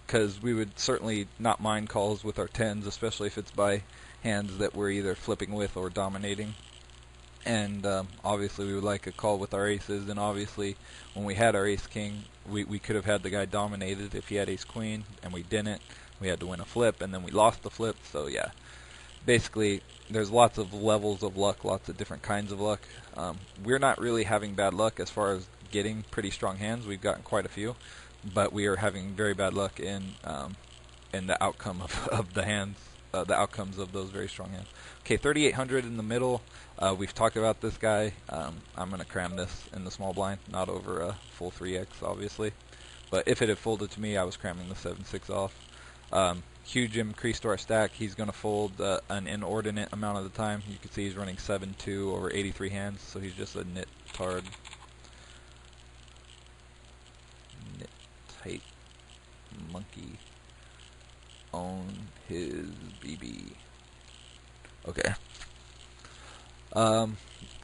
because we would certainly not mind calls with our tens, especially if it's by hands that we're either flipping with or dominating. And obviously we would like a call with our aces, and obviously when we had our ace king, we could have had the guy dominated if he had ace queen, and we didn't. We had to win a flip, and then we lost the flip, so yeah. Basically, there's lots of levels of luck, lots of different kinds of luck. We're not really having bad luck as far as getting pretty strong hands. We've gotten quite a few, but we are having very bad luck in the outcome of the hands, the outcomes of those very strong hands. Okay, 3,800 in the middle. We've talked about this guy. I'm going to cram this in the small blind, not over a full 3x, obviously. But if it had folded to me, I was cramming the 7-6 off. Huge increase to our stack. He's going to fold an inordinate amount of the time. You can see he's running 7-2 over 83 hands, so he's just a nit tard. Nit tight monkey on his BB. Okay.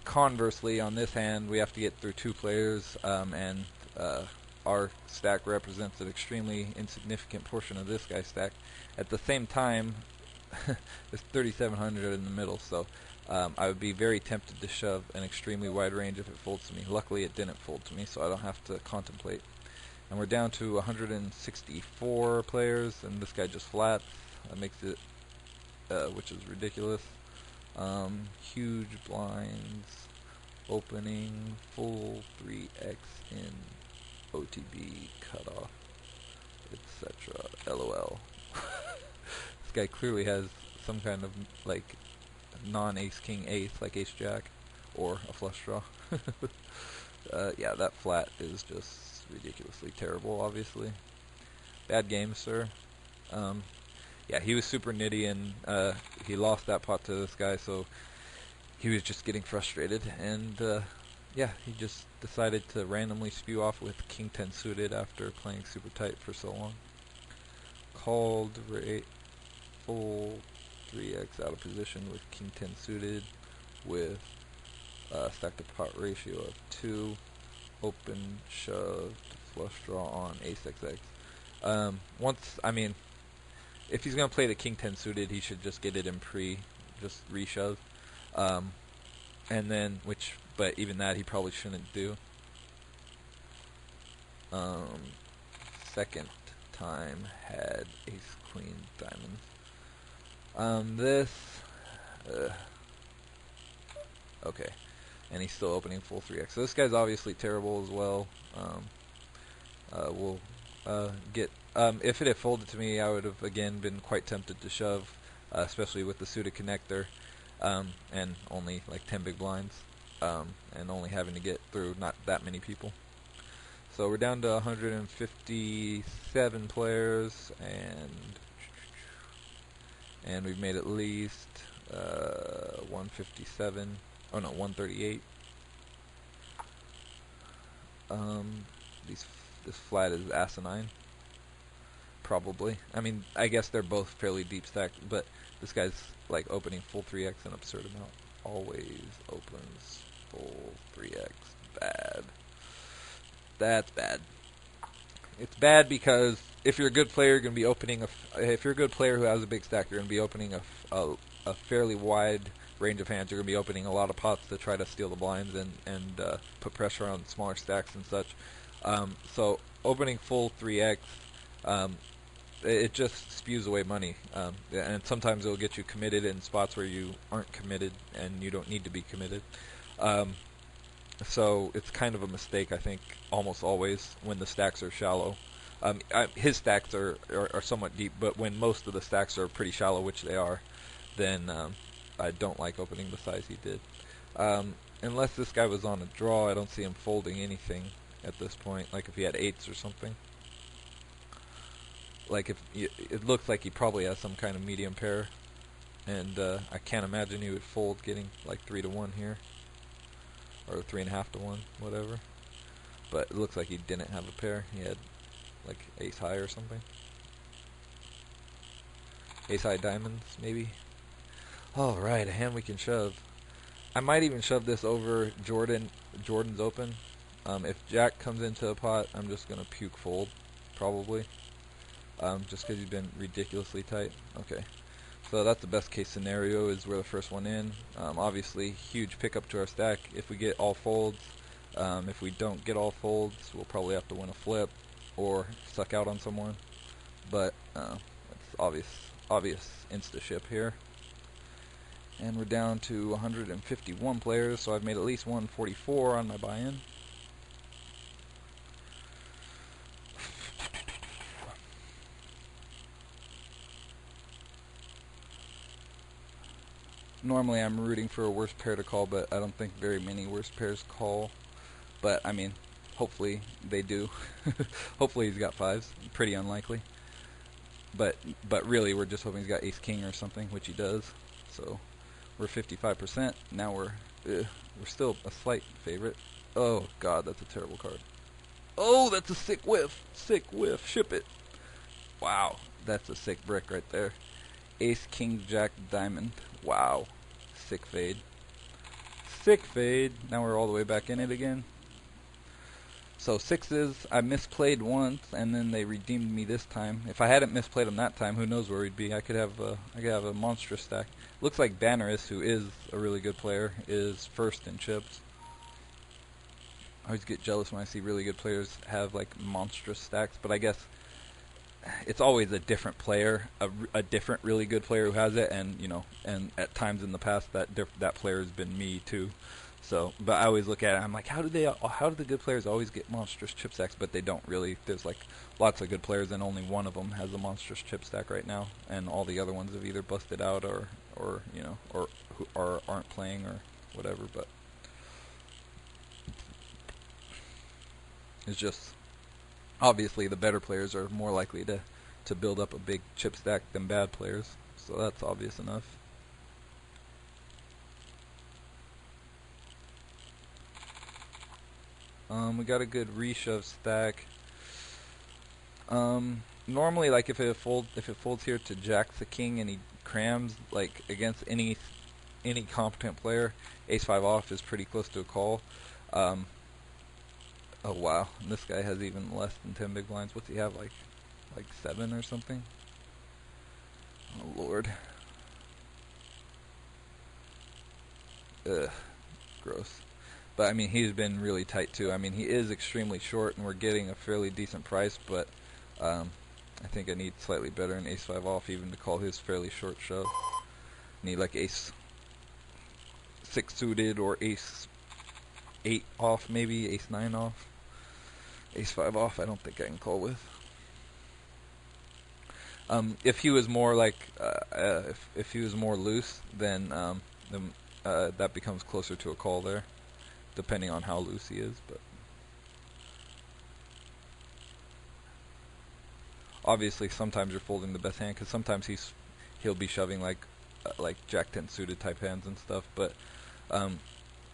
Conversely, on this hand, we have to get through 2 players, and our stack represents an extremely insignificant portion of this guy's stack. At the same time, there's 3,700 in the middle, so I would be very tempted to shove an extremely wide range if it folds to me. Luckily, it didn't fold to me, so I don't have to contemplate. And we're down to 164 players, and this guy just flats. That makes it, which is ridiculous. Huge blinds, opening, full 3x in OTB, cutoff, etc. LOL. This guy clearly has some kind of like non-ace king ace, like ace jack, or a flush draw. Yeah, that flat is just ridiculously terrible, obviously. Bad game, sir. Yeah, he was super nitty, and he lost that pot to this guy, so he was just getting frustrated, and yeah, he just decided to randomly spew off with king 10 suited after playing super tight for so long. Called full 3x out of position with king 10 suited with stack to pot ratio of 2, open, shoved, flush draw on ace XX. If he's going to play the king 10 suited, he should just get it in just reshove. And then, but even that he probably shouldn't do. Second time had ace queen diamonds. Okay, and he's still opening full 3x. So this guy's obviously terrible as well. We'll get. If it had folded to me, I would have again been quite tempted to shove, especially with the suited connector, and only like 10 big blinds, and only having to get through not that many people. So we're down to 157 players, and we've made at least 157. Oh no, 138. This flat is asinine. Probably. I mean, I guess they're both fairly deep stacked, but this guy's like opening full 3x an absurd amount. Always opens full 3x. Bad. That's bad. It's bad because if you're a good player, you're going to be opening if you're a good player who has a big stack, you're going to be opening a fairly wide range of hands. You're going to be opening a lot of pots to try to steal the blinds and put pressure on smaller stacks and such. So opening full 3x, it just spews away money, and sometimes it will get you committed in spots where you aren't committed and you don't need to be committed. So it's kind of a mistake, I think, almost always when the stacks are shallow. His stacks are somewhat deep, but when most of the stacks are pretty shallow, which they are, then I don't like opening the size he did. Unless this guy was on a draw, I don't see him folding anything at this point, like if he had 8s or something. Like it looks like he probably has some kind of medium pair, and I can't imagine he would fold getting like 3-1 here, or 3.5-1, whatever. But it looks like he didn't have a pair. He had like ace high or something. Ace high diamonds, maybe. Alright, a hand we can shove. I might even shove this over Jordan's open. If Jack comes into a pot, I'm just going to puke fold, probably. just because he's been ridiculously tight. Okay, so that's the best case scenario, is we're the first one in. Obviously, huge pickup to our stack if we get all folds. If we don't get all folds, we'll probably have to win a flip or suck out on someone. But that's obvious insta ship here. And we're down to 151 players, so I've made at least 144 on my buy-in. Normally I'm rooting for a worse pair to call, but I don't think very many worse pairs call. But, I mean, hopefully they do. Hopefully he's got fives. Pretty unlikely. But really, we're just hoping he's got ace-king or something, which he does. So we're 55%. Now we're still a slight favorite. Oh, God, that's a terrible card. Oh, that's a sick whiff. Sick whiff. Ship it. Wow, that's a sick brick right there. Ace, king, jack, diamond. Wow. Sick fade. Sick fade. Now we're all the way back in it again. So sixes, I misplayed once, and then they redeemed me this time. If I hadn't misplayed them that time, who knows where we'd be? I could have a monstrous stack. Looks like Banneris, who is a really good player, is first in chips. I always get jealous when I see really good players have like monstrous stacks, but I guess it's always a different player, a different really good player who has it, and and at times in the past that player has been me too. So, but I always look at it, I'm like, how do the good players always get monstrous chip stacks? But they don't really. There's like lots of good players, and only one of them has a monstrous chip stack right now, and all the other ones have either busted out or aren't playing or whatever. But it's just obviously the better players are more likely to build up a big chip stack than bad players. So that's obvious enough. We got a good reshove stack. Normally, like if it folds here to jack the king and he crams, like against any competent player, ace 5 off is pretty close to a call. Oh wow, and this guy has even less than 10 big blinds. What's he have, like 7 or something? Oh lord. Ugh, gross. But I mean, he's been really tight too. I mean, he is extremely short, and we're getting a fairly decent price. But I think I need slightly better than ace 5 off even to call his fairly short shove. Need like ace 6 suited or ace 8 off, maybe ace 9 off. Ace 5 off, I don't think I can call with. If he was more like if he was more loose, then that becomes closer to a call there, depending on how loose he is. But obviously, sometimes you're folding the best hand, because sometimes he'll be shoving like Jack 10 suited type hands and stuff. But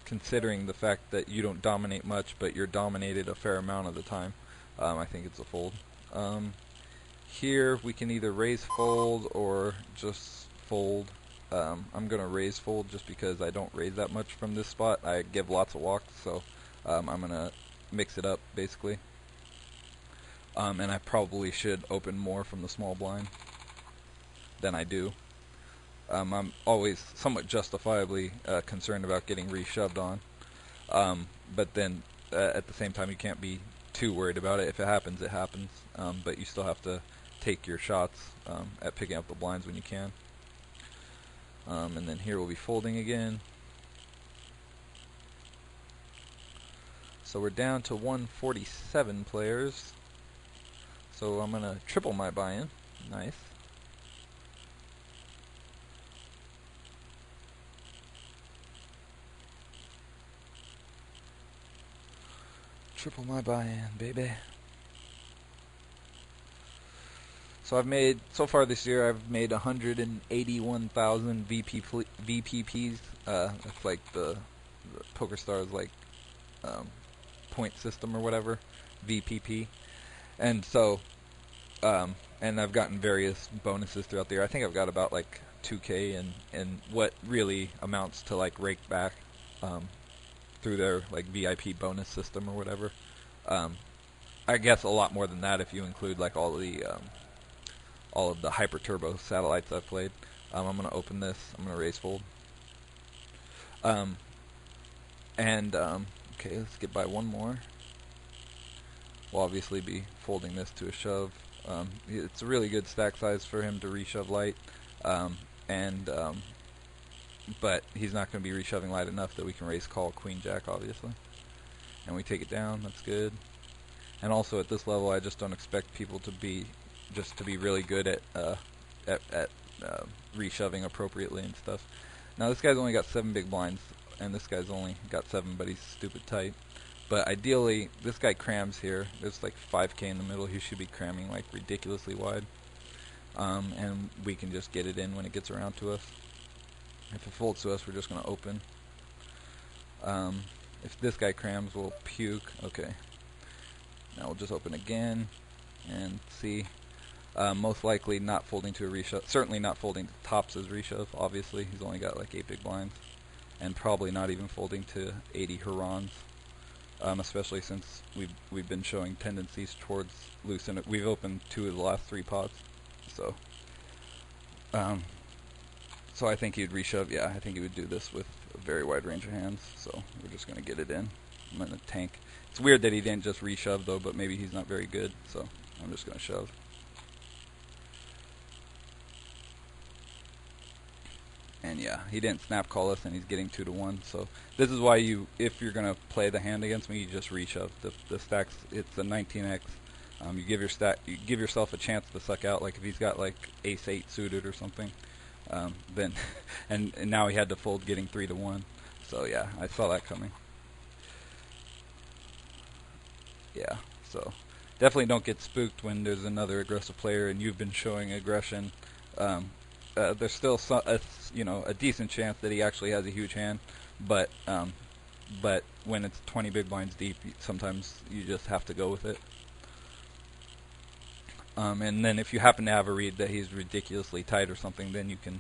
considering the fact that you don't dominate much, but you're dominated a fair amount of the time, I think it's a fold. Here we can either raise fold or just fold. I'm going to raise fold just because I don't raise that much from this spot. I give lots of walks, so I'm going to mix it up basically. And I probably should open more from the small blind than I do. I'm always somewhat justifiably concerned about getting reshoved on. But then at the same time, you can't be too worried about it. If it happens, it happens. But you still have to take your shots at picking up the blinds when you can. And then here we'll be folding again. So we're down to 147 players. So I'm going to triple my buy-in. Nice. Triple my buy-in, baby. So so far this year, I've made 181,000 VPPs. That's like the PokerStars like point system or whatever, VPP. And so, and I've gotten various bonuses throughout the year. I think I've got about like 2K and what really amounts to like rake back through their like VIP bonus system or whatever. I guess a lot more than that if you include like all the all of the hyper turbo satellites I've played. I'm going to open this. I'm going to raise fold. Okay, let's get by one more. We'll obviously be folding this to a shove. It's a really good stack size for him to reshove light, but he's not going to be reshoving light enough that we can raise call queen jack, obviously. And we take it down. That's good. And also at this level, I just don't expect people to be really good at reshoving appropriately and stuff. Now this guy's only got 7 big blinds, and this guy's only got 7, but he's stupid tight. But ideally, this guy crams here. There's like 5K in the middle. He should be cramming like ridiculously wide, and we can just get it in when it gets around to us. If it folds to us, we're just going to open. If this guy crams, we'll puke. Okay. Now we'll just open again and see. Most likely not folding to a reshove. Certainly not folding to tops as reshove, obviously. He's only got like 8 big blinds. And probably not even folding to 80 Hurons. Especially since we've been showing tendencies towards loosen. We've opened 2 of the last 3 pots. So I think he'd reshove. Yeah, I think he would do this with a very wide range of hands. So we're just going to get it in. I'm going to tank. It's weird that he didn't just reshove though, but maybe he's not very good. So I'm just going to shove. And yeah, he didn't snap call us, and he's getting 2-1. So this is why if you're gonna play the hand against me, you just reshove. The stacks, it's a 19x. You give yourself a chance to suck out. Like if he's got like ace 8 suited or something, then and now he had to fold, getting 3-1. So yeah, I saw that coming. Yeah, so definitely don't get spooked when there's another aggressive player and you've been showing aggression. There's still a decent chance that he actually has a huge hand, but when it's 20 big blinds deep, sometimes you just have to go with it. And then if you happen to have a read that he's ridiculously tight or something, then you can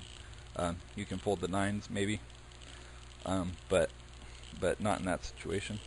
fold the 9s maybe, but not in that situation.